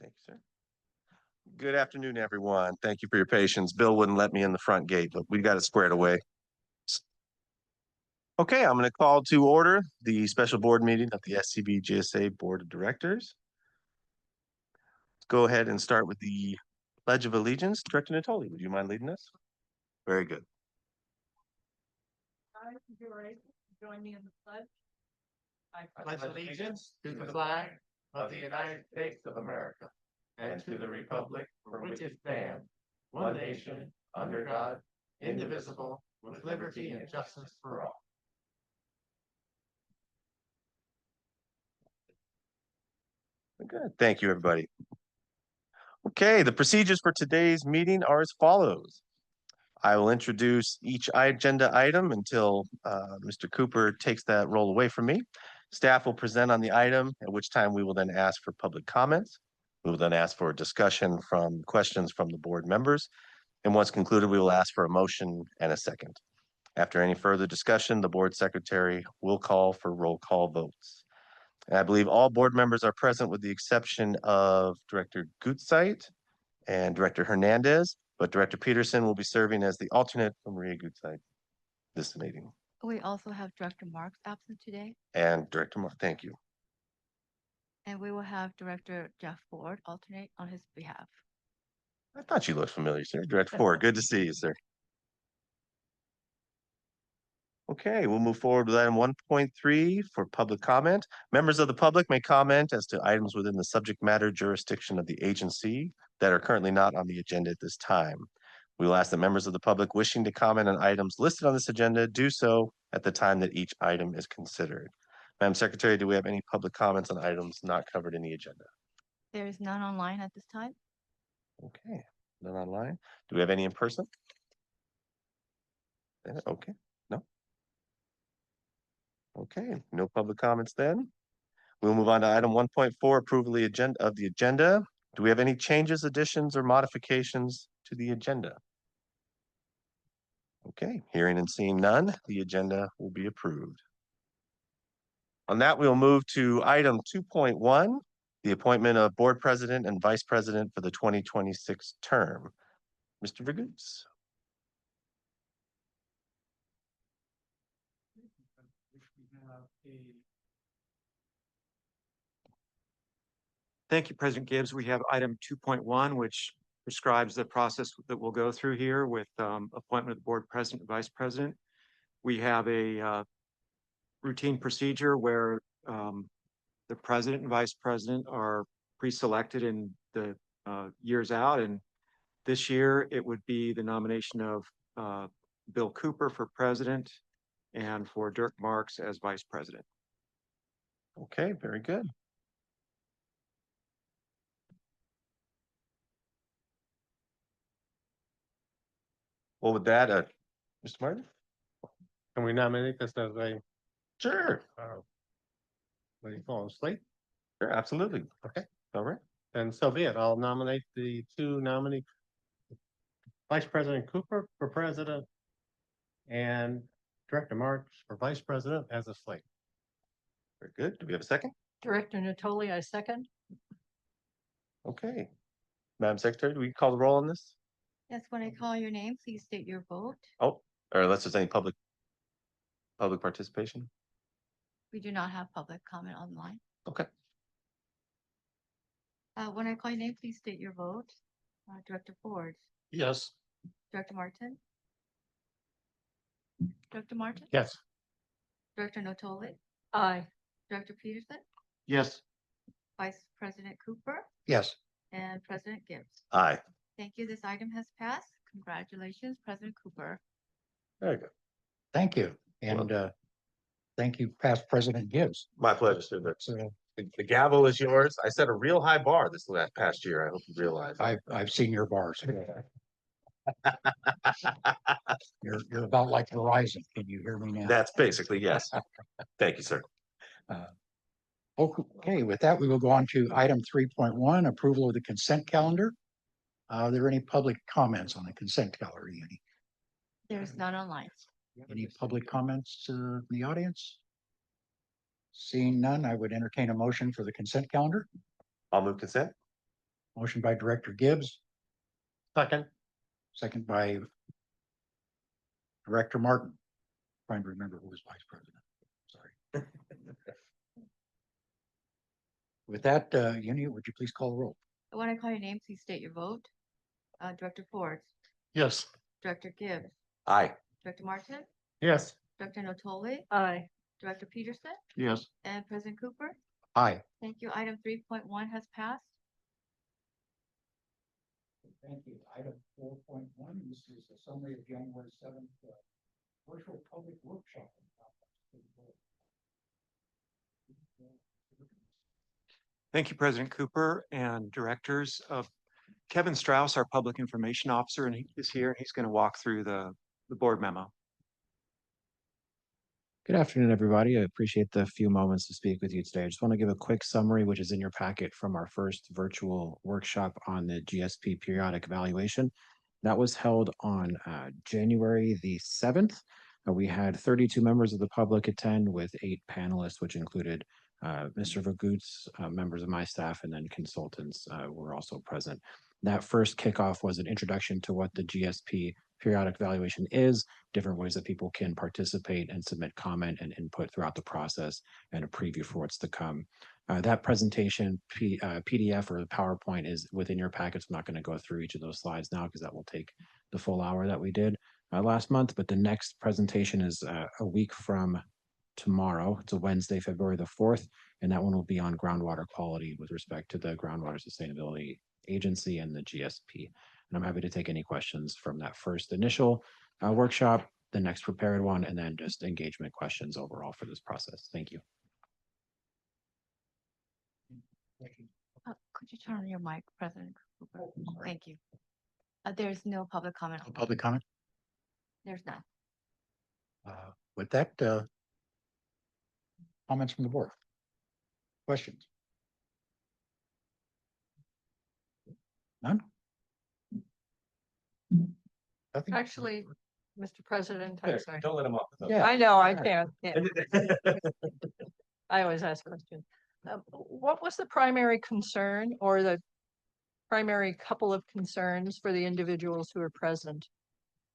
Thank you, sir. Good afternoon, everyone. Thank you for your patience. Bill wouldn't let me in the front gate, but we got it squared away. Okay, I'm going to call to order the special board meeting of the SCV-GSA Board of Directors. Let's go ahead and start with the Pledge of Allegiance. Director Natoli, would you mind leading us? Very good. Join me in the pledge. I pledge allegiance to the flag of the United States of America and to the republic for which it stands, one nation, under God, indivisible, with liberty and justice for all. Good. Thank you, everybody. Okay, the procedures for today's meeting are as follows. I will introduce each agenda item until Mr. Cooper takes that role away from me. Staff will present on the item, at which time we will then ask for public comments. We will then ask for discussion from questions from the board members. And once concluded, we will ask for a motion and a second. After any further discussion, the board secretary will call for roll call votes. And I believe all board members are present with the exception of Director Gutzeit and Director Hernandez, but Director Peterson will be serving as the alternate for Maria Gutzeit this meeting. We also have Director Marks absent today, And Director Moore, thank you. and we will have Director Jeff Ford alternate on his behalf. I thought you looked familiar, sir. Director Ford, good to see you, sir. Okay, we'll move forward with item 1.3 for public comment. Members of the public may comment as to items within the subject matter jurisdiction of the agency that are currently not on the agenda at this time. We will ask that members of the public wishing to comment on items listed on this agenda do so at the time that each item is considered. Madam Secretary, do we have any public comments on items not covered in the agenda? There is none online at this time. Okay, none online. Do we have any in person? Okay, no. Okay, no public comments then. We'll move on to item 1.4, approval of the agenda. Do we have any changes, additions, or modifications to the agenda? Okay, hearing and seeing none, the agenda will be approved. On that, we'll move to item 2.1, the appointment of board president and vice president for the 2026 term. Mr. Vergoose. Thank you, President Gibbs. We have item 2.1, which prescribes the process that we'll go through here with appointment of the board president and vice president. We have a routine procedure where the president and vice president are pre-selected in the years out. And this year it would be the nomination of Bill Cooper for president and for Dirk Marks as vice president. Okay, very good. Well, with that, Mr. Martin? Can we nominate this as a, Sure. what do you call it, slate? Sure, absolutely. Okay. All right. And so be it. I'll nominate the two nominees, Vice President Cooper for president and Director Marks for vice president as a slate. Very good. Do we have a second? Director Natoli, I second. Okay. Madam Secretary, do we call the roll on this? Yes, when I call your name, please state your vote. Oh, or unless there's any public participation? We do not have public comment online. Okay. When I call your name, please state your vote. Director Ford, Yes. Director Martin. Director Martin, Yes. Director Natoli, Aye. Director Peterson, Yes. Vice President Cooper, Yes. and President Gibbs. Aye. Thank you. This item has passed. Congratulations, President Cooper. Very good. Thank you. And thank you, past President Gibbs. My pleasure, sir. The gavel is yours. I set a real high bar this past year. I hope you realize. I've seen your bars. You're about like Verizon. Can you hear me now? That's basically, yes. Thank you, sir. Okay, with that, we will go on to item 3.1, approval of the consent calendar. Are there any public comments on the consent calendar? There's none online. Any public comments in the audience? Seeing none, I would entertain a motion for the consent calendar. I'll move consent. Motion by Director Gibbs, Second. second by Director Martin. Trying to remember who was vice president. Sorry. With that, Uni, would you please call the roll? When I call your name, please state your vote. Director Ford, Yes. Director Gibbs, Aye. Director Martin, Yes. Director Natoli, Aye. Director Peterson, Yes. and President Cooper. Aye. Thank you. Item 3.1 has passed. Thank you. Item 4.1, this is a summary of January 7th virtual public workshop. Thank you, President Cooper and directors. Kevin Strauss, our Public Information Officer, and he is here. He's going to walk through the board memo. Good afternoon, everybody. I appreciate the few moments to speak with you today. I just want to give a quick summary, which is in your packet from our first virtual workshop on the GSP periodic evaluation. That was held on January the 7th. We had 32 members of the public attend with 8 panelists, which included Mr. Vagut's, members of my staff, and then consultants were also present. That first kickoff was an introduction to what the GSP periodic evaluation is, different ways that people can participate and submit comment and input throughout the process, and a preview for what's to come. That presentation PDF or the PowerPoint is within your packets. I'm not going to go through each of those slides now because that will take the full hour that we did last month. But the next presentation is a week from tomorrow. It's a Wednesday, February the 4th, and that one will be on groundwater quality with respect to the Groundwater Sustainability Agency and the GSP. And I'm happy to take any questions from that first initial workshop, the next prepared one, and then just engagement questions overall for this process. Thank you. Could you turn on your mic, President Cooper? Thank you. There's no public comment. No public comment? There's none. With that, comments from the board? Questions? None? Nothing? Actually, Mr. President, I'm sorry. Don't let him off. Yeah. I know, I can't. I always ask questions. What was the primary concern or the primary couple of concerns for the individuals who are present?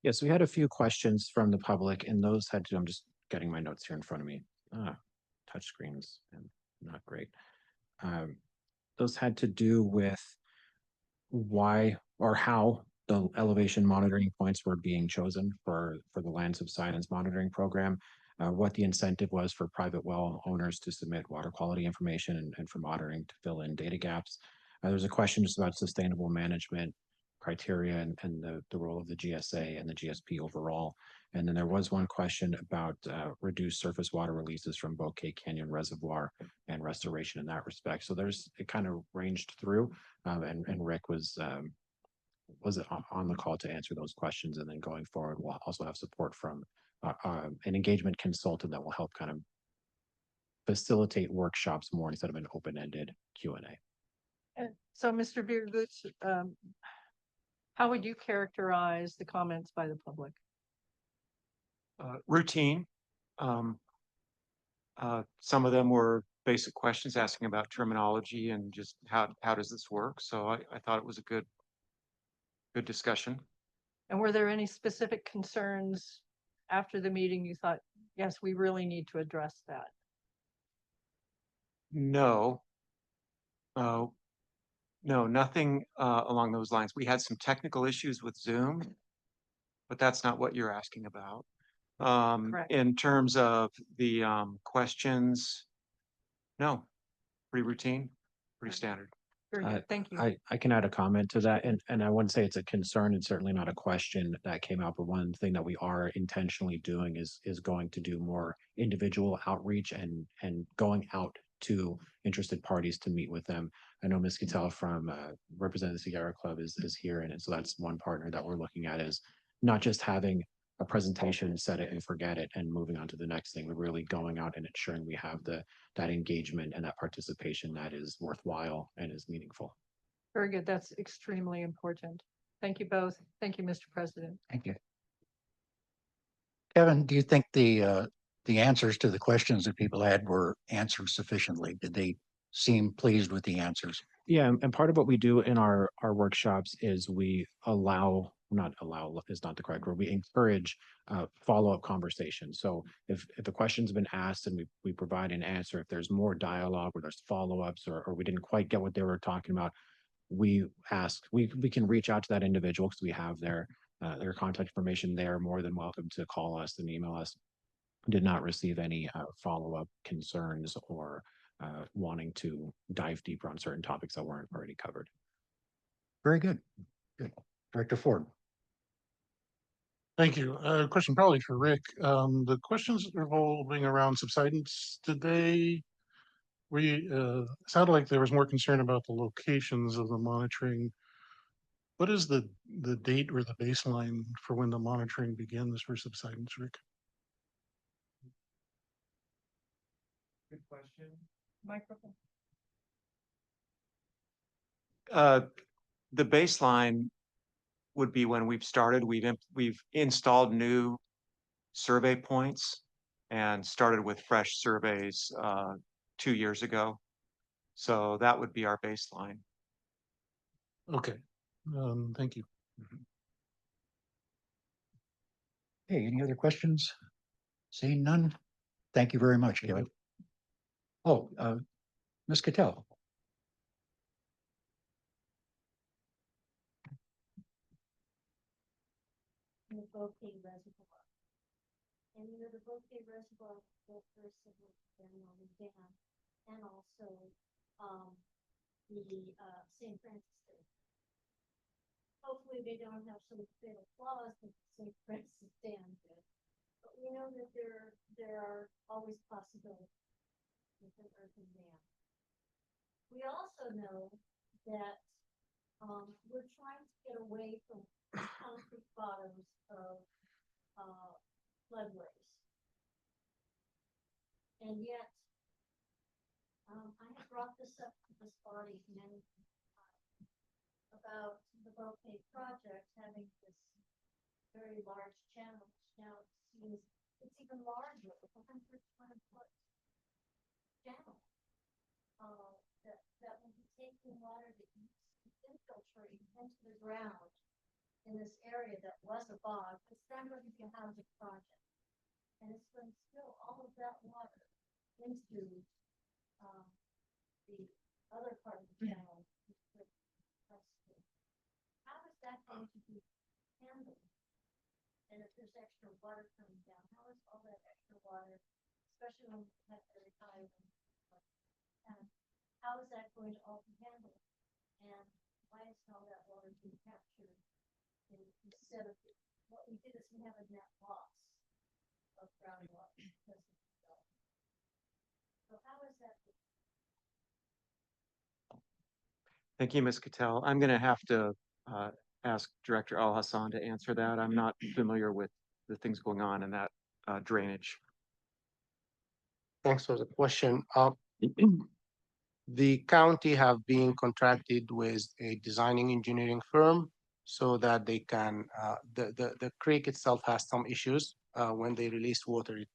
Yes, we had a few questions from the public, and those had to, I'm just getting my notes here in front of me. Touch screens and not great. Those had to do with why or how the elevation monitoring points were being chosen for the Lands of Science monitoring program, what the incentive was for private well owners to submit water quality information and for monitoring to fill in data gaps. There's a question just about sustainable management criteria and the role of the GSA and the GSP overall. And then there was one question about reduced surface water releases from Bouquet Canyon Reservoir and restoration in that respect. So it kind of ranged through, and Rick was on the call to answer those questions. And then going forward, we'll also have support from an engagement consultant that will help kind of facilitate workshops more instead of an open-ended Q&A. So, Mr. Beergoots, how would you characterize the comments by the public? Routine. Some of them were basic questions asking about terminology and just how does this work? So I thought it was a good discussion. And were there any specific concerns after the meeting you thought, yes, we really need to address that? No. No, nothing along those lines. We had some technical issues with Zoom, but that's not what you're asking about. Correct. In terms of the questions, no, pretty routine, pretty standard. Very good, thank you. I can add a comment to that, and I wouldn't say it's a concern, and certainly not a question that came out, but one thing that we are intentionally doing is going to do more individual outreach and going out to interested parties to meet with them. I know Ms. Cattell from Representative Sierra Club is here, and so that's one partner that we're looking at, is not just having a presentation, set it and forget it, and moving on to the next thing. We're really going out and ensuring we have that engagement and that participation that is worthwhile and is meaningful. Very good, that's extremely important. Thank you both. Thank you, Mr. President. Thank you. Kevin, do you think the answers to the questions that people had were answered sufficiently? Did they seem pleased with the answers? Yeah, and part of what we do in our workshops is we allow, not allow is not the correct word, we encourage follow-up conversation. So if a question's been asked and we provide an answer, if there's more dialogue or there's follow-ups or we didn't quite get what they were talking about, we ask, we can reach out to that individual because we have their contact information. They're more than welcome to call us and email us. Did not receive any follow-up concerns or wanting to dive deeper on certain topics that weren't already covered. Very good. Good. Director Ford. Thank you. Question probably for Rick. The questions revolving around subsidence, sounded like there was more concern about the locations of the monitoring. What is the date or the baseline for when the monitoring begins for subsidence, Rick? Good question. Microphone. The baseline would be when we've started, we've installed new survey points and started with fresh surveys 2 years ago. So that would be our baseline. Okay, thank you. Hey, any other questions? Seeing none? Thank you very much, Kevin. Oh, Ms. Cattell. The Bouquet Reservoir. And you know, the Bouquet Reservoir was built first of all, the dam, and also, the St. Francis Dam. Hopefully they don't have some fatal flaws that the St. Francis Dam did. But we know that there are always possibilities with an earthen dam. We also know that, we're trying to get away from concrete bottoms of floodways. And yet, I have brought this up to this body many times about the Bouquet project having this very large channel, which now it seems it's even larger, with 120-foot channel. That will be taking water that infiltrate into the ground in this area that was a bog. It's then going to be a housing project. And it's going to spill all of that water into the other part of the channel. How is that going to be handled? And if there's extra water coming down, how is all that extra water, especially when we have very high wind, and how is that going to all be handled? And why is all that water being captured instead of what we did is we have a net loss of groundwater because of the development. So how is that? Thank you, Ms. Cattell. I'm going to have to ask Director Al Hassan to answer that. I'm not familiar with the things going on in that drainage. Thanks for the question. The county have been contracted with a designing engineering firm so that they can, the creek itself has some issues. When they release water, it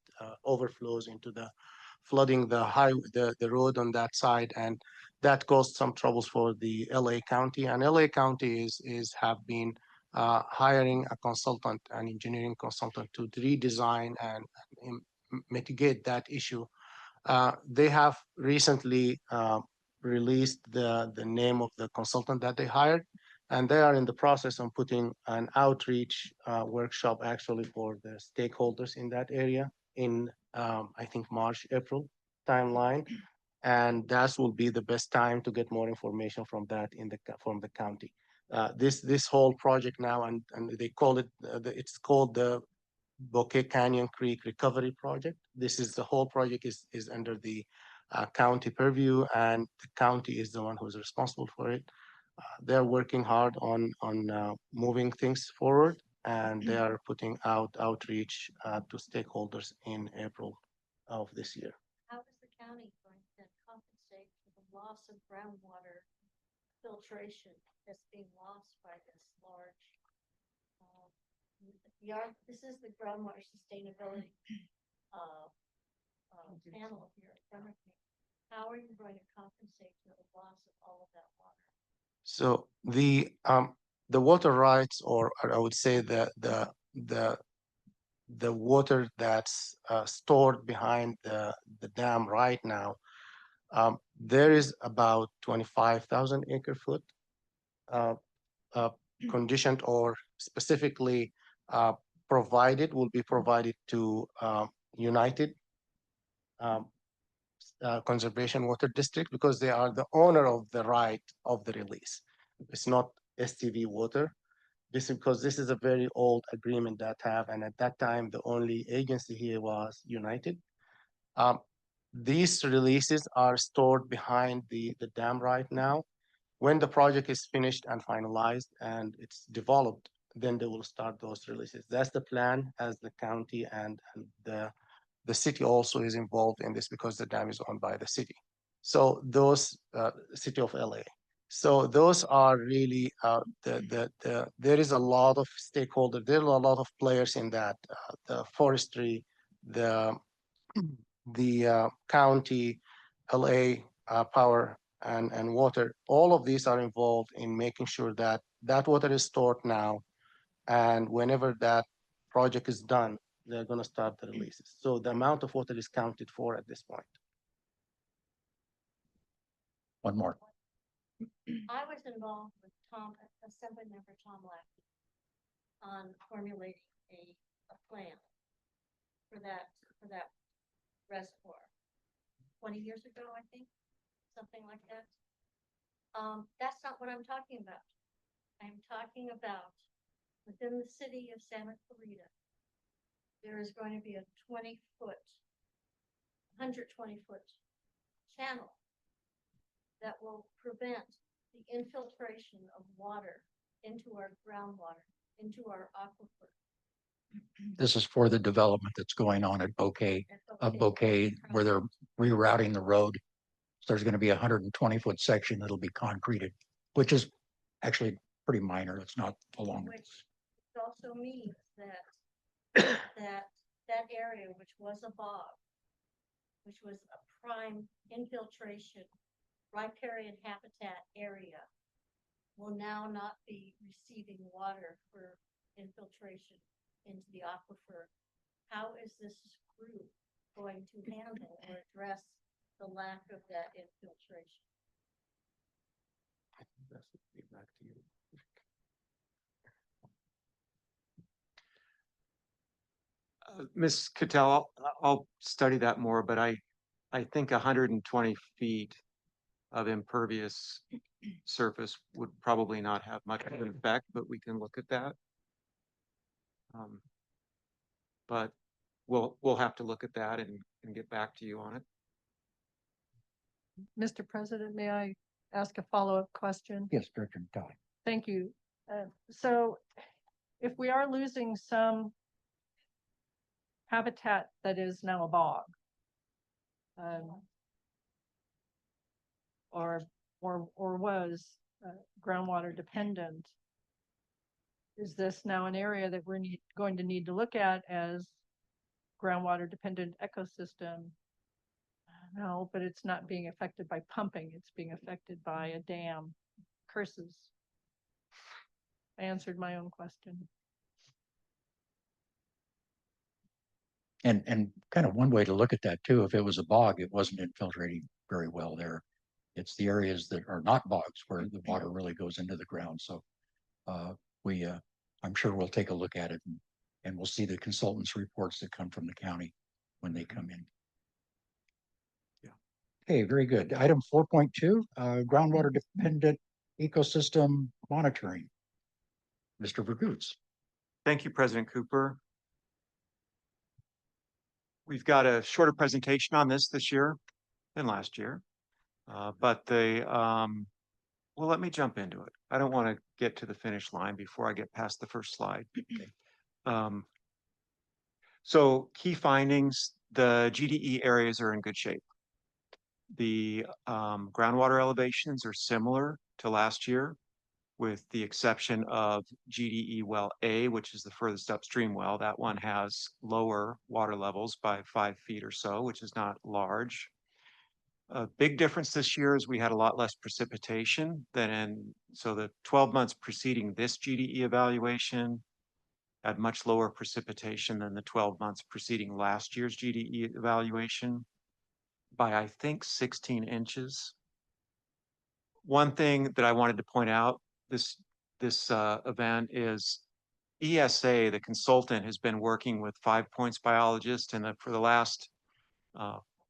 overflows into the flooding the road on that side, and that caused some troubles for the LA County. And LA County have been hiring a consultant, an engineering consultant, to redesign and mitigate that issue. They have recently released the name of the consultant that they hired, and they are in the process of putting an outreach workshop actually for the stakeholders in that area in I think March, April timeline. And that will be the best time to get more information from that from the county. This whole project now, and they call it, it's called the Bouquet Canyon Creek Recovery Project. This is the whole project is under the county purview, and the county is the one who's responsible for it. They're working hard on moving things forward, and they are putting out outreach to stakeholders in April of this year. How is the county going to compensate for the loss of groundwater filtration that's being lost by this large? This is the groundwater sustainability panel here in front of me. how are you going to compensate for the loss of all of that water? So the water rights, or I would say the water that's stored behind the dam right now, there is about 25,000 acre foot uh, uh, conditioned or specifically uh, will be provided to United um, Conservation Water District, because they are the owner of the right of the release. It's not STV Water. This is because this is a very old agreement that have, and at that time, the only agency here was United. Um, these releases are stored behind the dam right now. When the project is finished and finalized and it's developed, then they will start those releases. That's the plan, as the county and the city also is involved in this, because the dam is owned by the city. So those, city of LA. So those are really, there is a lot of stakeholders, there are a lot of players in that, the forestry, the, the county, LA, power and water, all of these are involved in making sure that that water is stored now. And whenever that project is done, they're gonna start the releases. So the amount of water is counted for at this point. One more. I was involved with Assemblymember Tom Lackey on formulating a plan for that reservoir 20 years ago, I think, something like that. That's not what I'm talking about. I'm talking about within the city of Santa Clarita, there is going to be a 120-foot channel that will prevent the infiltration of water into our groundwater, into our aquifer. This is for the development that's going on at Bouquet, where they're rerouting the road. So there's going to be 120-foot section that'll be concreted, which is actually pretty minor. It's not a long. Which also means that that area, which was a bog, which was a prime infiltration, riparian habitat area, will now not be receiving water for infiltration into the aquifer. How is this group going to handle or address the lack of that infiltration? That's back to you. Ms. Cattell, I'll study that more, but I think 120 feet of impervious surface would probably not have much of an effect, but we can look at that. But we'll have to look at that and get back to you on it. Mr. President, may I ask a follow-up question? Yes, Director Todd. Thank you. So if we are losing some habitat that is now a bog, or was groundwater dependent, is this now an area that we're going to need to look at as groundwater dependent ecosystem? No, but it's not being affected by pumping. It's being affected by a dam. Curses. I answered my own question. And kind of one way to look at that too, if it was a bog, it wasn't infiltrating very well there. It's the areas that are not bogs where the water really goes into the ground. So I'm sure we'll take a look at it and we'll see the consultants' reports that come from the county when they come in. Yeah. Okay, very good. Item 4.2, groundwater dependent ecosystem monitoring. Mr. Vergoots. Thank you, President Cooper. We've got a shorter presentation on this year than last year, but well, let me jump into it. I don't want to get to the finish line before I get past the first slide. So key findings, the GDE areas are in good shape. The groundwater elevations are similar to last year, with the exception of GDE well A, which is the furthest upstream well. That one has lower water levels by 5 feet or so, which is not large. A big difference this year is we had a lot less precipitation so the 12 months preceding this GDE evaluation had much lower precipitation than the 12 months preceding last year's GDE evaluation by, I think, 16 inches. One thing that I wanted to point out this event is ESA, the consultant, has been working with 5 Points biologists, and for the last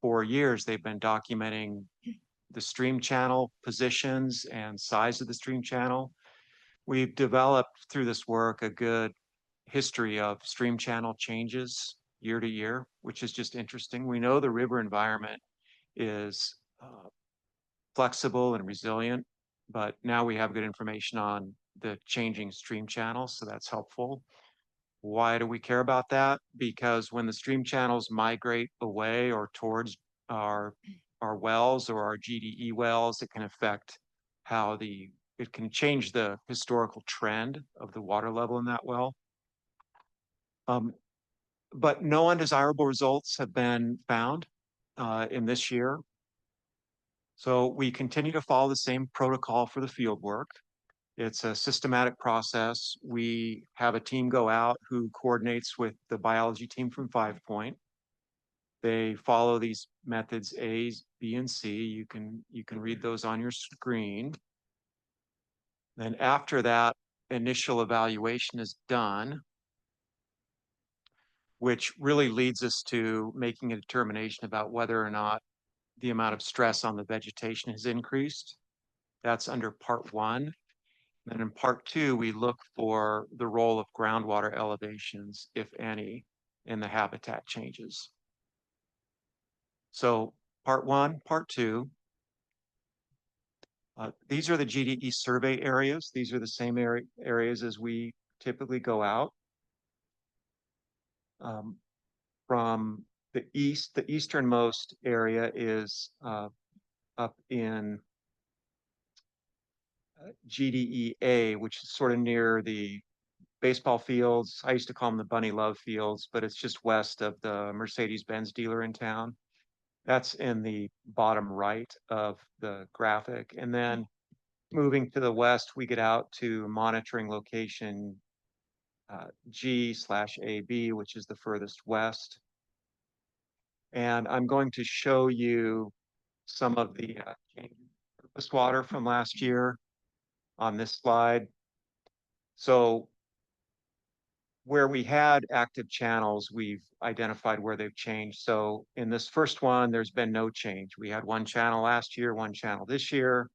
4 years, they've been documenting the stream channel positions and size of the stream channel. We've developed through this work a good history of stream channel changes year to year, which is just interesting. We know the river environment is flexible and resilient, but now we have good information on the changing stream channels, so that's helpful. Why do we care about that? Because when the stream channels migrate away or towards our wells or our GDE wells, it can affect how it can change the historical trend of the water level in that well. But no undesirable results have been found in this year. So we continue to follow the same protocol for the field work. It's a systematic process. We have a team go out who coordinates with the biology team from 5 Point. They follow these methods A, B, and C. You can read those on your screen. Then after that initial evaluation is done, which really leads us to making a determination about whether or not the amount of stress on the vegetation has increased. That's under part 1. And in part 2, we look for the role of groundwater elevations, if any, in the habitat changes. So part 1, part 2. These are the GDE survey areas. These are the same areas as we typically go out. From the east, the easternmost area is up in GDEA, which is sort of near the baseball fields. I used to call them the Bunny Love fields, but it's just west of the Mercedes-Benz dealer in town. That's in the bottom right of the graphic. And then moving to the west, we get out to monitoring location G/AB, which is the furthest west. And I'm going to show you some of the surface water from last year on this slide. So where we had active channels, we've identified where they've changed. So in this first one, there's been no change. We had 1 channel last year, 1 channel this year,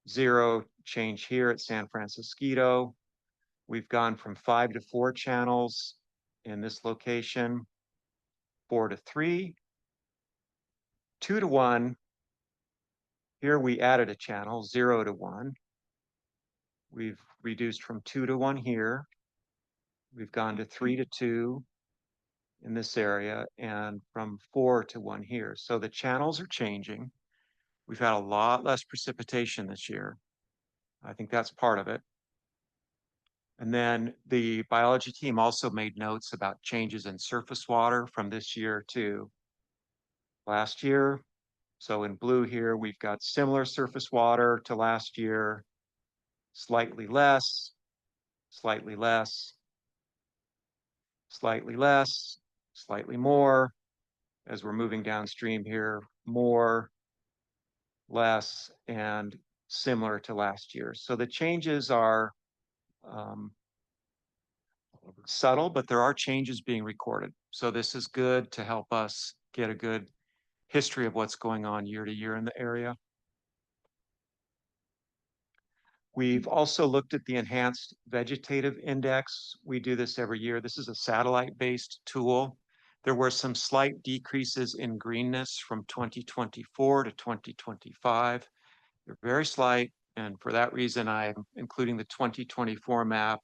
0 change here at San Francisco. We've gone from 5 to 4 channels in this location, 4 to 3, 2 to 1. Here we added a channel, 0 to 1. We've reduced from 2 to 1 here. We've gone to 3 to 2 in this area and from 4 to 1 here. So the channels are changing. We've had a lot less precipitation this year. I think that's part of it. And then the biology team also made notes about changes in surface water from this year to last year. So in blue here, we've got similar surface water to last year, slightly less, slightly less, slightly less, slightly more. As we're moving downstream here, more, less, and similar to last year. So the changes are subtle, but there are changes being recorded. So this is good to help us get a good history of what's going on year to year in the area. We've also looked at the Enhanced Vegetative Index. We do this every year. This is a satellite-based tool. There were some slight decreases in greenness from 2024 to 2025. They're very slight, and for that reason, I'm including the 2024 map,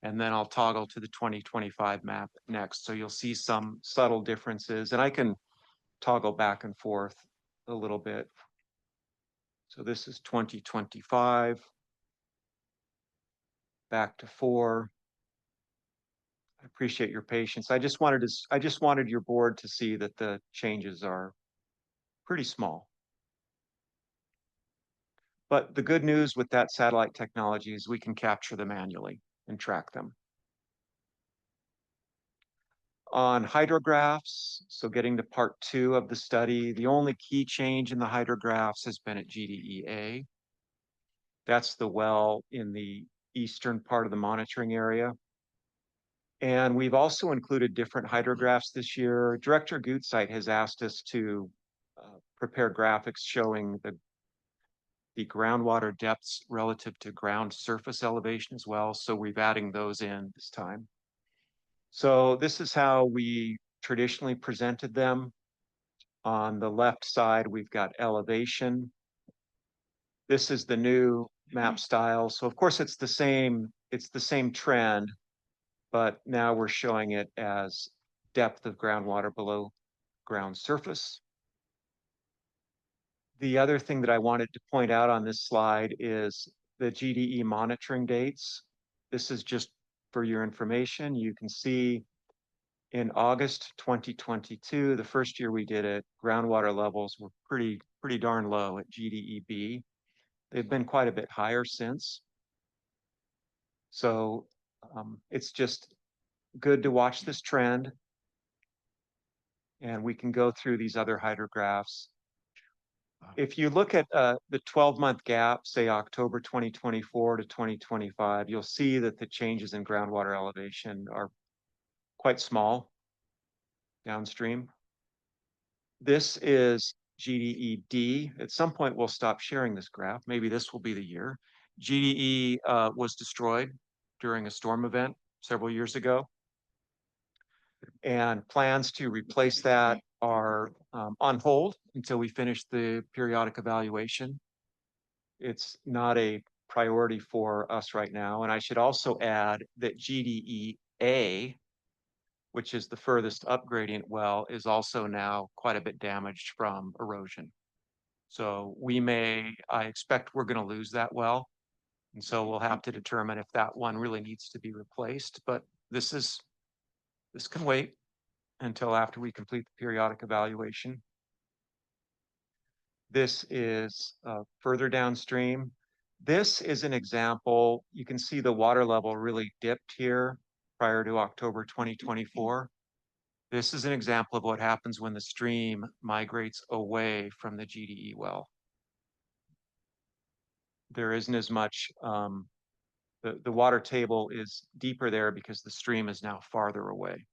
and then I'll toggle to the 2025 map next. So you'll see some subtle differences, and I can toggle back and forth a little bit. So this is 2025. Back to 4. I appreciate your patience. I just wanted your board to see that the changes are pretty small. But the good news with that satellite technology is we can capture them manually and track them. On hydrographs, so getting to part 2 of the study, the only key change in the hydrographs has been at GDEA. That's the well in the eastern part of the monitoring area. And we've also included different hydrographs this year. Director Gutzeit has asked us to prepare graphics showing the groundwater depths relative to ground surface elevation as well. So we're adding those in this time. So this is how we traditionally presented them. On the left side, we've got elevation. This is the new map style. So of course it's the same trend, but now we're showing it as depth of groundwater below ground surface. The other thing that I wanted to point out on this slide is the GDE monitoring dates. This is just for your information. You can see in August 2022, the first year we did it, groundwater levels were pretty darn low at GDEB. They've been quite a bit higher since. So it's just good to watch this trend. And we can go through these other hydrographs. If you look at the 12-month gap, say October 2024 to 2025, you'll see that the changes in groundwater elevation are quite small downstream. This is GDED. At some point, we'll stop sharing this graph. Maybe this will be the year. GDE was destroyed during a storm event several years ago. And plans to replace that are on hold until we finish the periodic evaluation. It's not a priority for us right now. And I should also add that GDEA, which is the furthest up gradient well, is also now quite a bit damaged from erosion. So I expect we're going to lose that well. And so we'll have to determine if that one really needs to be replaced. But this can wait until after we complete the periodic evaluation. This is further downstream. This is an example. You can see the water level really dipped here prior to October 2024. This is an example of what happens when the stream migrates away from the GDE well. There isn't as much, the water table is deeper there because the stream is now farther away.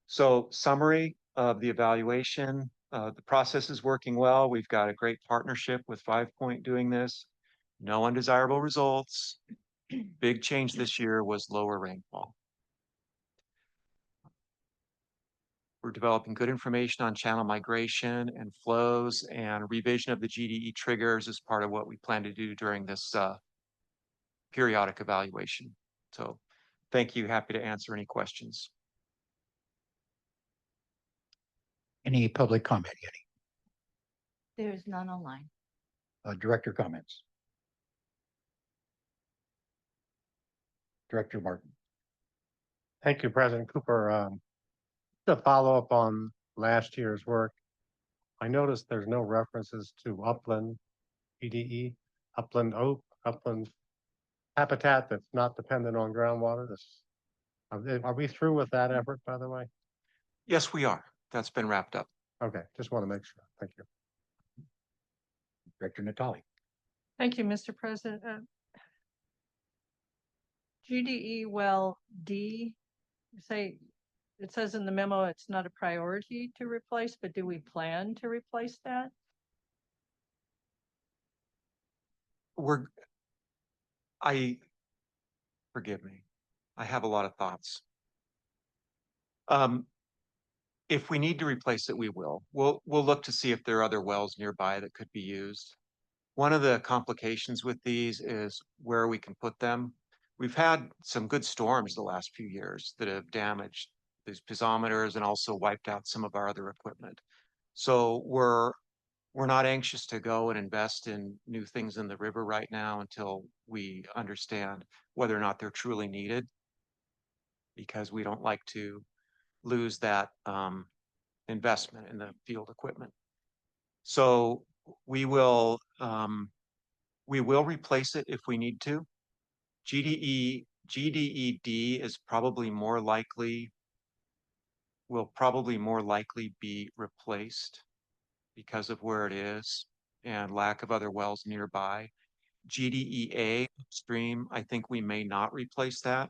So summary of the evaluation, the process is working well. We've got a great partnership with 5 Point doing this. No undesirable results. Big change this year was lower rainfall. We're developing good information on channel migration and flows, and revision of the GDE triggers is part of what we plan to do during this periodic evaluation. So thank you. Happy to answer any questions. Any public comment, There is none online. Director comments? Director Martin. Thank you, President Cooper. To follow up on last year's work, I noticed there's no references to upland PDE, upland oak, upland habitat that's not dependent on groundwater. Are we through with that effort, by the way? Yes, we are. That's been wrapped up. Okay, just want to make sure. Thank you. Director Natali. Thank you, Mr. President. GDE well D, it says in the memo it's not a priority to replace, but do we plan to replace that? Forgive me. I have a lot of thoughts. If we need to replace it, we will. We'll look to see if there are other wells nearby that could be used. One of the complications with these is where we can put them. We've had some good storms the last few years that have damaged these piezometers and also wiped out some of our other equipment. So we're not anxious to go and invest in new things in the river right now until we understand whether or not they're truly needed, because we don't like to lose that investment in the field equipment. So we will, we will replace it if we need to. GDED is probably more likely, will probably more likely be replaced because of where it is and lack of other wells nearby. GDEA stream, I think we may not replace that.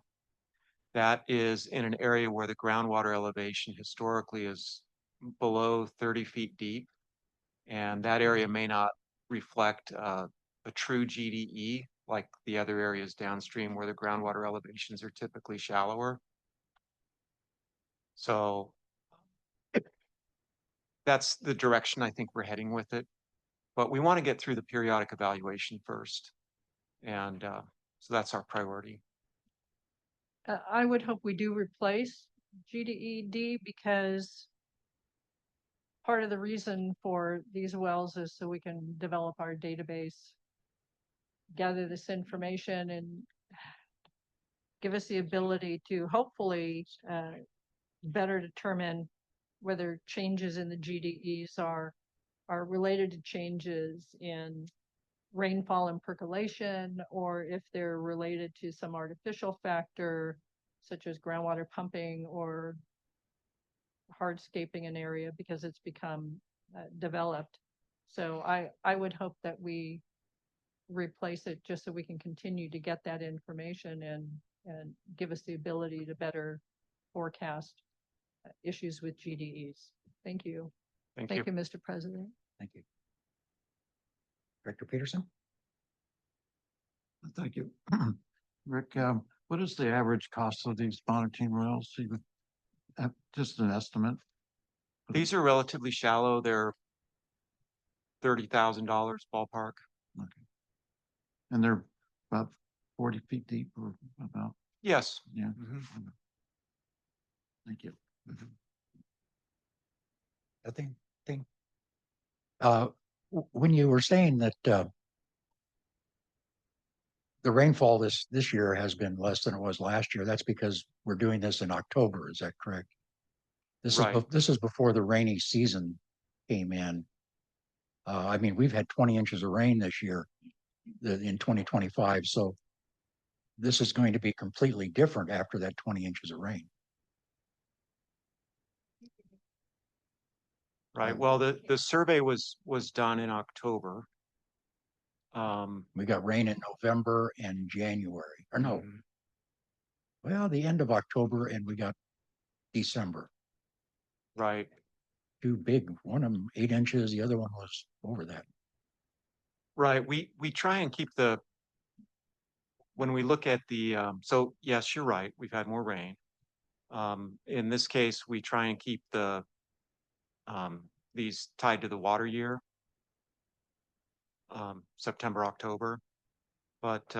That is in an area where the groundwater elevation historically is below 30 feet deep. And that area may not reflect a true GDE like the other areas downstream where the groundwater elevations are typically shallower. So that's the direction I think we're heading with it. But we want to get through the periodic evaluation first. And so that's our priority. I would hope we do replace GDED because part of the reason for these wells is so we can develop our database, gather this information and give us the ability to hopefully better determine whether changes in the GDEs are related to changes in rainfall and percolation, or if they're related to some artificial factor such as groundwater pumping or hardscaping an area because it's become developed. So I would hope that we replace it just so we can continue to get that information and give us the ability to better forecast issues with GDEs. Thank you. Thank you. Thank you, Mr. President. Thank you. Director Peterson? Thank you. Rick, what is the average cost of these monitoring wells? Even, just an estimate? These are relatively shallow. They're $30,000 ballpark. Okay. And they're about 40 feet deep or about? Yes. Yeah. Mhm. Thank you. Nothing. When you were saying that the rainfall this year has been less than it was last year, that's because we're doing this in October. Is that correct? Right. This is before the rainy season came in. I mean, we've had 20 inches of rain this year in 2025. So this is going to be completely different after that 20 inches of rain. Right. Well, the survey was done in October. We got rain in November and January, or no, Mhm. well, the end of October, and we got December. Right. Two big, one of them 8 inches, the other one was over that. Right. We try and keep when we look at so yes, you're right. We've had more rain. In this case, we try and keep these tied to the water year, September, October. But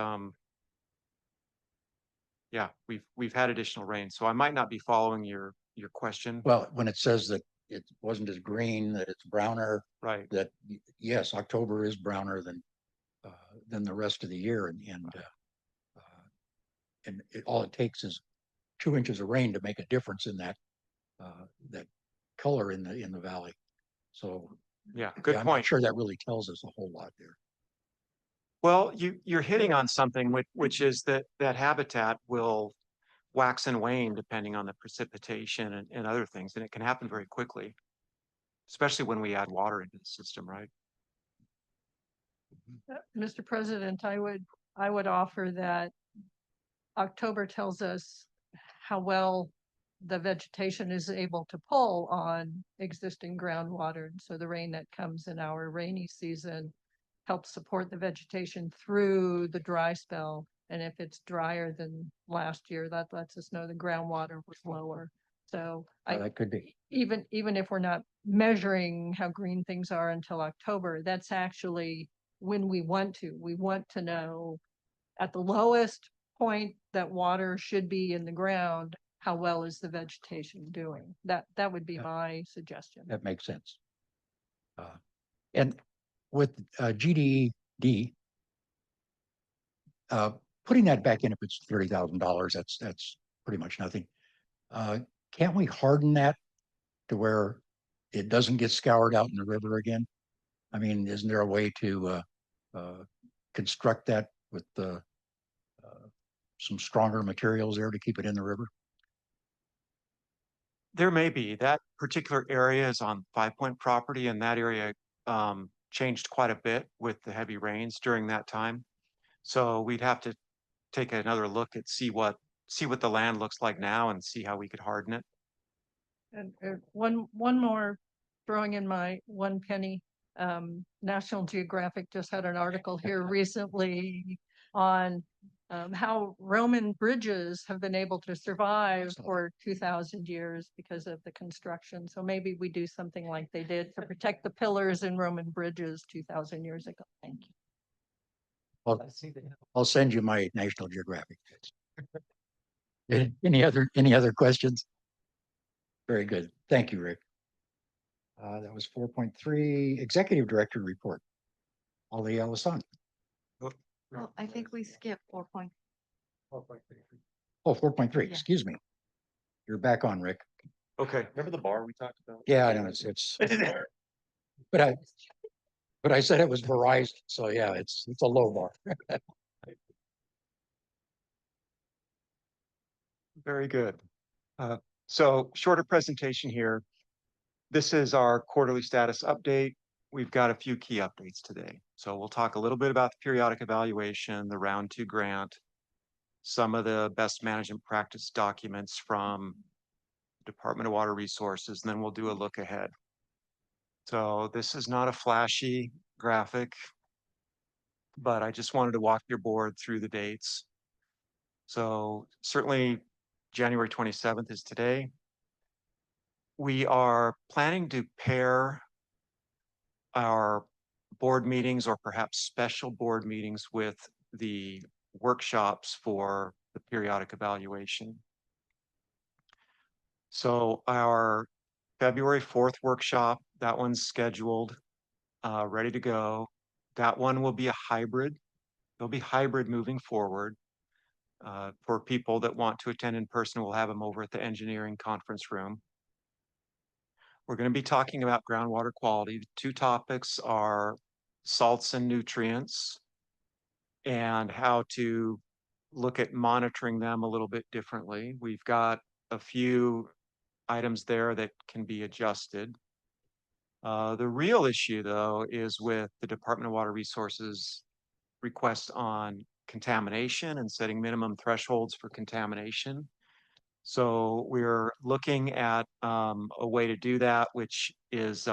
yeah, we've had additional rain. So I might not be following your question. Well, when it says that it wasn't as green, that it's browner, Right. that yes, October is browner than the rest of the year, and all it takes is 2 inches of rain to make a difference in that color in the valley. So Yeah, good I'm point. not sure that really tells us a whole lot there. Well, you're hitting on something which is that habitat will wax and wane depending on the precipitation and other things, and it can happen very quickly, especially when we add water into the system, right? Mr. President, I would offer that October tells us how well the vegetation is able to pull on existing groundwater. And so the rain that comes in our rainy season helps support the vegetation through the dry spell. And if it's drier than last year, that lets us know the groundwater was lower. So That could be. even if we're not measuring how green things are until October, that's actually when we want to know at the lowest point that water should be in the ground, how well is the vegetation doing? That would be my suggestion. That makes sense. And with GDED, putting that back in, if it's $30,000, that's pretty much nothing. Can't we harden that to where it doesn't get scoured out in the river again? I mean, isn't there a way to construct that with some stronger materials there to keep it in the river? There may be. That particular area is on 5 Point property, and that area changed quite a bit with the heavy rains during that time. So we'd have to take another look at see what the land looks like now and see how we could harden it. And one more, throwing in my 1 penny. National Geographic just had an article here recently on how Roman bridges have been able to survive for 2,000 years because of the construction. So maybe we do something like they did to protect the pillars in Roman bridges 2,000 years ago. Thank you. Well, I'll send you my National Geographic. Any other questions? Very good. Thank you, Rick. That was 4.3, Executive Director Report. Ali Alasan. Well, I think we skipped 4 point. Oh, 4.3, Yeah. excuse me. You're back on, Rick. Okay. Remember the bar we talked about? Yeah, I know it's, but I said it was Verizon, so yeah, it's a low bar. Very good. So shorter presentation here. This is our quarterly status update. We've got a few key updates today. So we'll talk a little bit about the periodic evaluation, the round 2 grant, some of the best management practice documents from Department of Water Resources, and then we'll do a look ahead. So this is not a flashy graphic, but I just wanted to walk your board through the dates. So certainly January 27th is today. We are planning to pair our board meetings or perhaps special board meetings with the workshops for the periodic evaluation. So our February 4th workshop, that one's scheduled, ready to go. That one will be a hybrid. There'll be hybrid moving forward. For people that want to attend in person, we'll have them over at the engineering conference room. We're going to be talking about groundwater quality. The 2 topics are salts and nutrients and how to look at monitoring them a little bit differently. We've got a few items there that can be adjusted. The real issue, though, is with the Department of Water Resources request on contamination and setting minimum thresholds for contamination. So we're looking at a way to do that, which is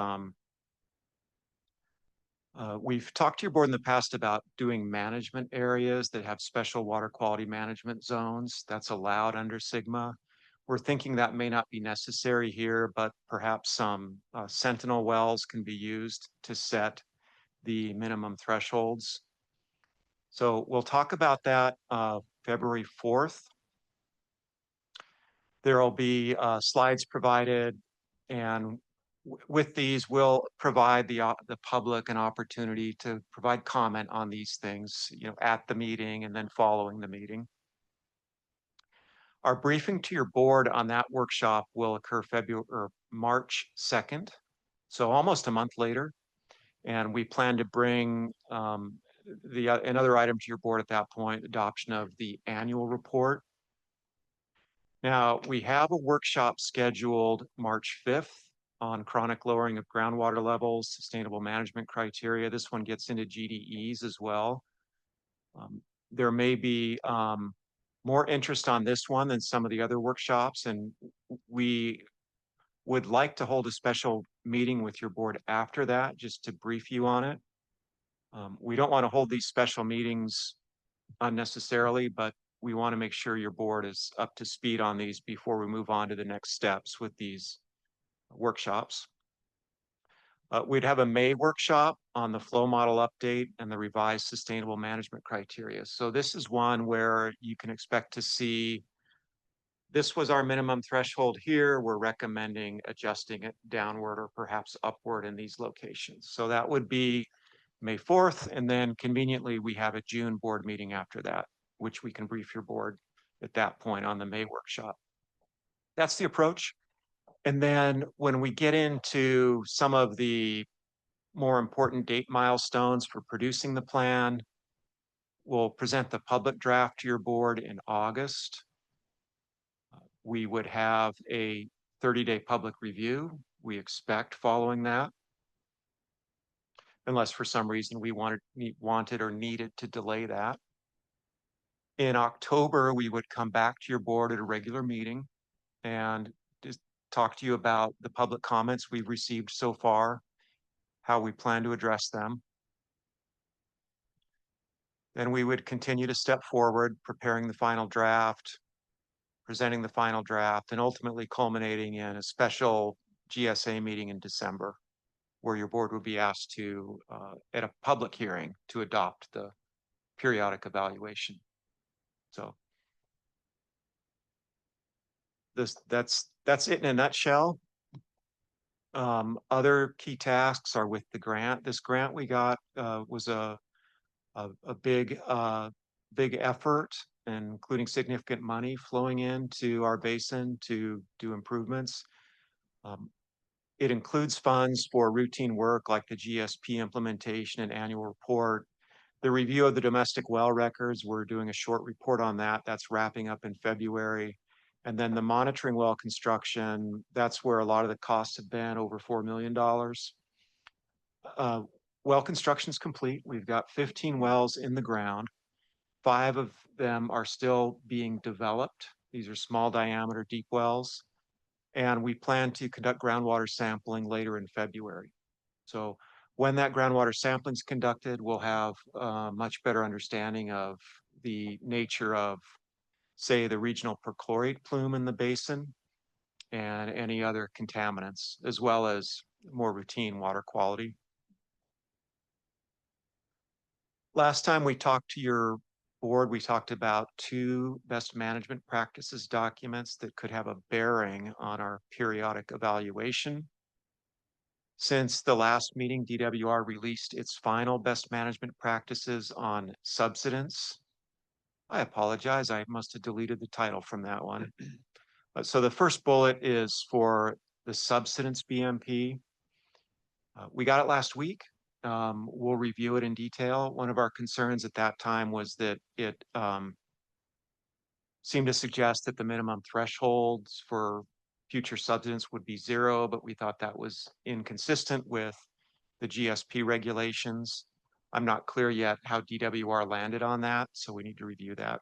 we've talked to your board in the past about doing management areas that have special water quality management zones. That's allowed under SGMA. We're thinking that may not be necessary here, but perhaps some sentinel wells can be used to set the minimum thresholds. So we'll talk about that February 4th. There'll be slides provided, and with these, we'll provide the public an opportunity to provide comment on these things, at the meeting and then following the meeting. Our briefing to your board on that workshop will occur March 2nd, so almost a month later. And we plan to bring another item to your board at that point, adoption of the annual report. Now, we have a workshop scheduled March 5th on chronic lowering of groundwater levels, sustainable management criteria. This one gets into GDEs as well. There may be more interest on this one than some of the other workshops, and we would like to hold a special meeting with your board after that, just to brief you on it. We don't want to hold these special meetings unnecessarily, but we want to make sure your board is up to speed on these before we move on to the next steps with these workshops. We'd have a May workshop on the flow model update and the revised sustainable management criteria. So this is one where you can expect to see, this was our minimum threshold here. We're recommending adjusting it downward or perhaps upward in these locations. So that would be May 4th. And then conveniently, we have a June board meeting after that, which we can brief your board at that point on the May workshop. That's the approach. And then when we get into some of the more important date milestones for producing the plan. We'll present the public draft to your board in August. We would have a 30-day public review, we expect, following that. Unless for some reason we wanted or needed to delay that. In October, we would come back to your board at a regular meeting and just talk to you about the public comments we've received so far, how we plan to address them. Then we would continue to step forward, preparing the final draft, presenting the final draft, and ultimately culminating in a special GSA meeting in December, where your board would be asked to, at a public hearing, to adopt the periodic evaluation. So that's it in a nutshell. Other key tasks are with the grant. This grant we got was a big effort, including significant money flowing into our basin to do improvements. It includes funds for routine work like the GSP implementation and annual report. The review of the domestic well records, we're doing a short report on that. That's wrapping up in February. And then the monitoring well construction, that's where a lot of the costs have been, over $4 million. Well construction is complete. We've got 15 wells in the ground. 5 of them are still being developed. These are small diameter, deep wells. And we plan to conduct groundwater sampling later in February. So when that groundwater sampling is conducted, we'll have a much better understanding of the nature of, say, the regional perchlorate plume in the basin and any other contaminants, as well as more routine water quality. Last time we talked to your board, we talked about 2 best management practices documents that could have a bearing on our periodic evaluation. Since the last meeting, DWR released its final best management practices on subsidence. I apologize, I must have deleted the title from that one. So the first bullet is for the subsidence BMP. We got it last week. We'll review it in detail. One of our concerns at that time was that it seemed to suggest that the minimum thresholds for future subsidence would be 0, but we thought that was inconsistent with the GSP regulations. I'm not clear yet how DWR landed on that, so we need to review that.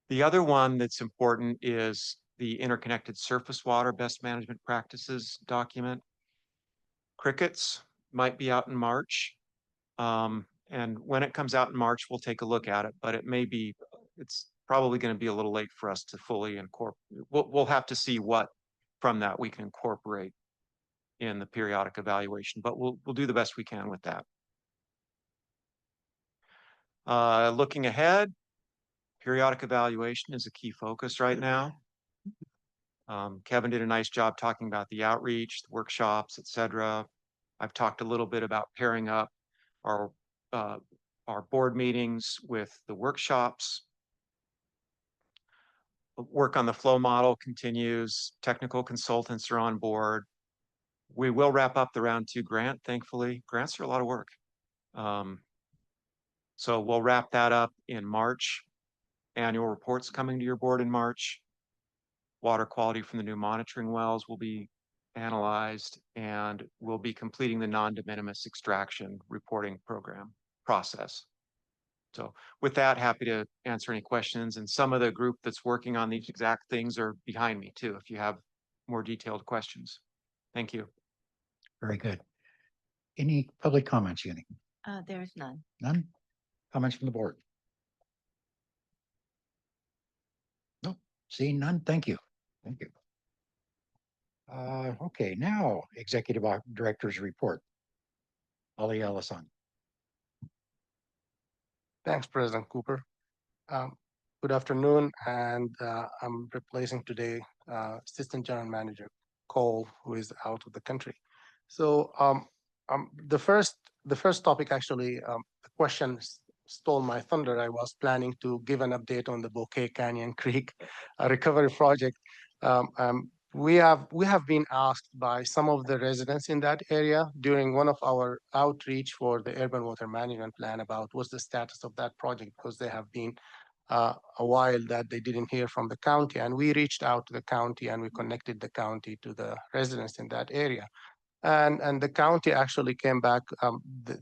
The other one that's important is the interconnected surface water best management practices document. Crickets might be out in March. And when it comes out in March, we'll take a look at it, but it's probably going to be a little late for us to fully incorporate. We'll have to see what from that we can incorporate in the periodic evaluation, but we'll do the best we can with that. Looking ahead, periodic evaluation is a key focus right now. Kevin did a nice job talking about the outreach, the workshops, etc. I've talked a little bit about pairing up our board meetings with the workshops. Work on the flow model continues. Technical consultants are on board. We will wrap up the round 2 grant, thankfully. Grants are a lot of work. So we'll wrap that up in March. Annual reports coming to your board in March. Water quality from the new monitoring wells will be analyzed, and we'll be completing the non-de minimis extraction reporting program process. So with that, happy to answer any questions. And some of the group that's working on these exact things are behind me too, if you have more detailed questions. Thank you. Very good. Any public comments, Uni? There is none. None? Comments from the board? No, seeing none, thank you. Thank you. Okay, now Executive Director's report. Ali Ellison. Thanks, President Cooper. Good afternoon, and I'm replacing today Assistant General Manager Cole, who is out of the country. So the first topic, actually, the question stole my thunder. I was planning to give an update on the Bouquet Canyon Creek recovery project. we have been asked by some of the residents in that area during one of our outreach for the urban water management plan about what's the status of that project, because they have been a while that they didn't hear from the county, and we reached out to the county and we connected the county to the residents in that area. And the county actually came back.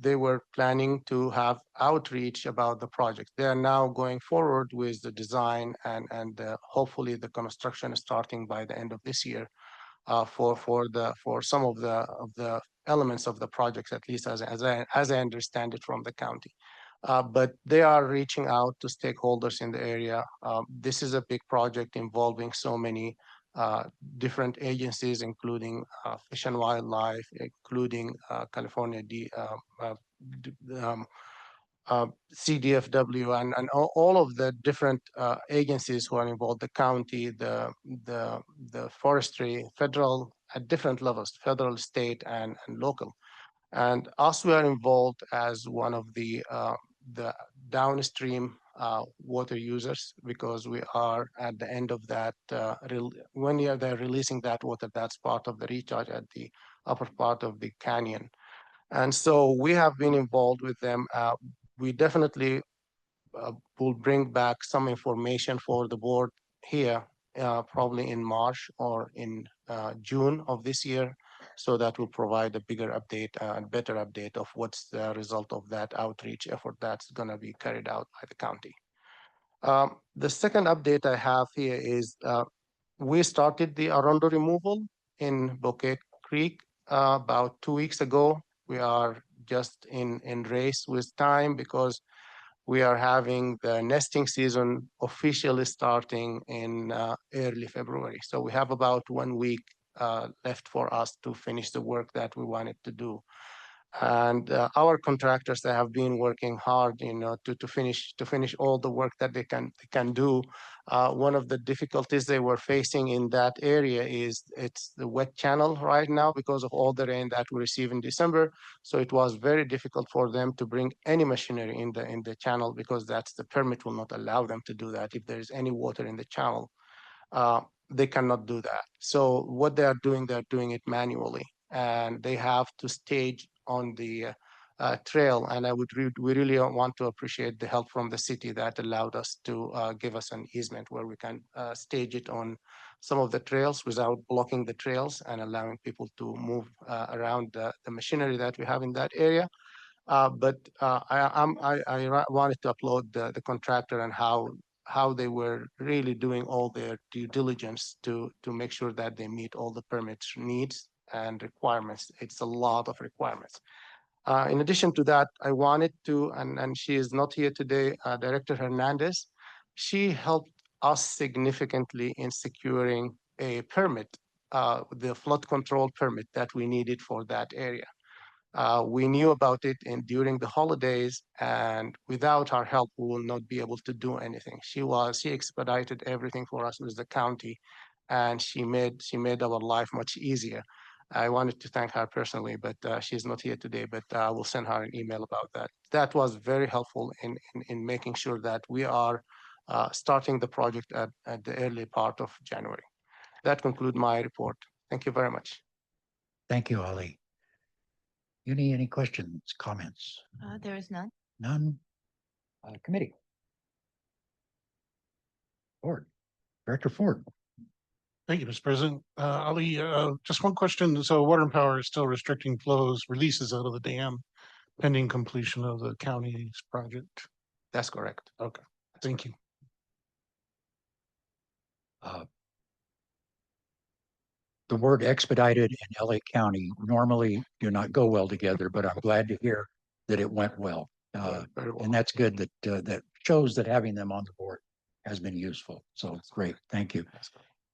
They were planning to have outreach about the project. They are now going forward with the design and hopefully the construction starting by the end of this year for some of the elements of the projects, at least as I understand it from the county. But they are reaching out to stakeholders in the area. This is a big project involving so many different agencies, including Fish and Wildlife, including California CDFW, and all of the different agencies who are involved, the county, the forestry, federal, at different levels, federal, state, and local. And us, we are involved as one of the downstream water users, because we are at the end of that, when they're releasing that water, that's part of the recharge at the upper part of the canyon. And so we have been involved with them. We definitely will bring back some information for the board here, probably in March or in June of this year, so that will provide a bigger update and better update of what's the result of that outreach effort that's going to be carried out by the county. The second update I have here is we started the Arondo removal in Bouquet Creek about 2 weeks ago. We are just in race with time because we are having the nesting season officially starting in early February. So we have about 1 week left for us to finish the work that we wanted to do. And our contractors, they have been working hard, to finish all the work that they can do. One of the difficulties they were facing in that area is it's the wet channel right now because of all the rain that we received in December. So it was very difficult for them to bring any machinery in the channel, because the permit will not allow them to do that. If there is any water in the channel, they cannot do that. So what they're doing it manually, and they have to stage on the trail. And we really want to appreciate the help from the city that allowed us to give us an easement where we can stage it on some of the trails without blocking the trails and allowing people to move around the machinery that we have in that area. But I wanted to applaud the contractor and how they were really doing all their due diligence to make sure that they meet all the permits needs and requirements. It's a lot of requirements. In addition to that, I wanted to, and she is not here today, Director Hernandez, she helped us significantly in securing a permit, the flood control permit that we needed for that area. We knew about it during the holidays, and without our help, we will not be able to do anything. She expedited everything for us with the county, and she made our life much easier. I wanted to thank her personally, but she's not here today, but I will send her an email about that. That was very helpful in making sure that we are starting the project at the early part of January. That concludes my report. Thank you very much. Thank you, Ali. Any questions, comments? There is none. None? Committee? Ford, Director Ford. Thank you, Mr. President. Ali, just one question. So Water and Power is still restricting flows, releases out of the dam pending completion of the county's project. That's correct. Okay, thank you. The word expedited in LA County normally do not go well together, but I'm glad to hear that it went well. Very well. And that's good that that shows that having them on the board has been useful. So great, thank you.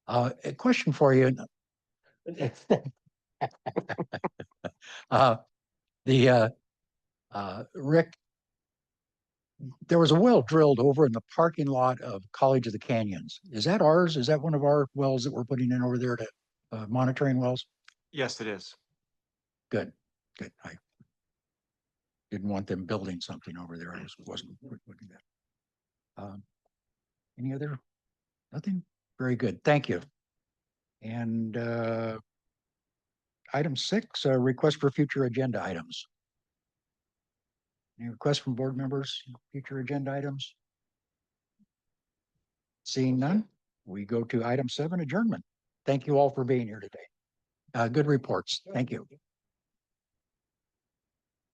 A question for you. Rick, there was a well drilled over in the parking lot of College of the Canyons. Is that ours? Is that one of our wells that we're putting in over there to monitoring wells? Yes, it is. Good, good. I didn't want them building something over there. I wasn't looking at that. Any other? Nothing? Very good. Thank you. And item 6, request for future agenda items. Any requests from board members, future agenda items? Seeing none, we go to item 7, adjournment. Thank you all for being here today. Good reports. Thank you.